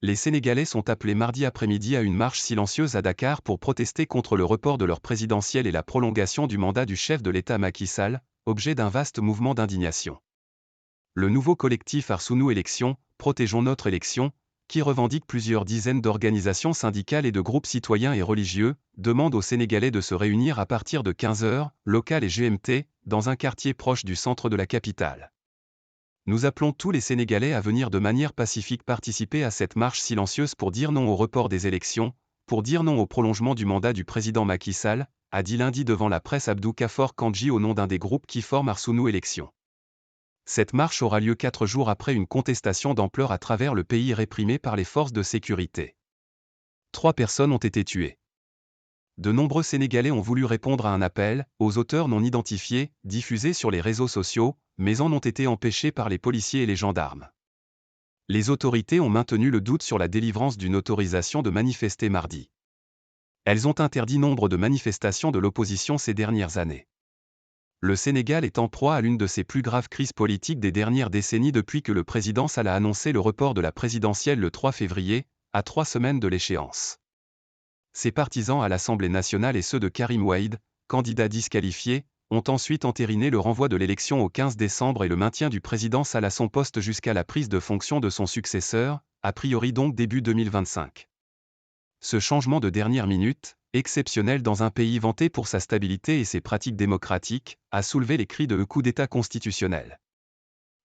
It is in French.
Les Sénégalais sont appelés mardi après-midi à une marche silencieuse à Dakar pour protester contre le report de leur présidentielle et la prolongation du mandat du chef de l'État Macky Sall, objet d'un vaste mouvement d'indignation. Le nouveau collectif Arsounou Élections, Protégeons notre élection, qui revendique plusieurs dizaines d'organisations syndicales et de groupes citoyens et religieux, demande aux Sénégalais de se réunir à partir de 15 h, local et GMT, dans un quartier proche du centre de la capitale. Nous appelons tous les Sénégalais à venir de manière pacifique participer à cette marche silencieuse pour dire non au report des élections, pour dire non au prolongement du mandat du président Macky Sall, a dit lundi devant la presse Abdou Kafor Kandji au nom d'un des groupes qui forment Arsounou Élections. Cette marche aura lieu 4 jours après une contestation d'ampleur à travers le pays réprimée par les forces de sécurité. 3 personnes ont été tuées. De nombreux Sénégalais ont voulu répondre à un appel, aux auteurs non identifiés, diffusé sur les réseaux sociaux, mais en ont été empêchés par les policiers et les gendarmes. Les autorités ont maintenu le doute sur la délivrance d'une autorisation de manifester mardi. Elles ont interdit nombre de manifestations de l'opposition ces dernières années. Le Sénégal est en proie à l'une de ses plus graves crises politiques des dernières décennies depuis que le président Sall a annoncé le report de la présidentielle le 3 février, à 3 semaines de l'échéance. Ses partisans à l'Assemblée nationale et ceux de Karim Wade, candidat disqualifié, ont ensuite entériné le renvoi de l'élection au 15 décembre et le maintien du président Sall à son poste jusqu'à la prise de fonction de son successeur, a priori donc début 2025. Ce changement de dernière minute, exceptionnel dans un pays vanté pour sa stabilité et ses pratiques démocratiques, a soulevé les cris de coup d'État constitutionnel.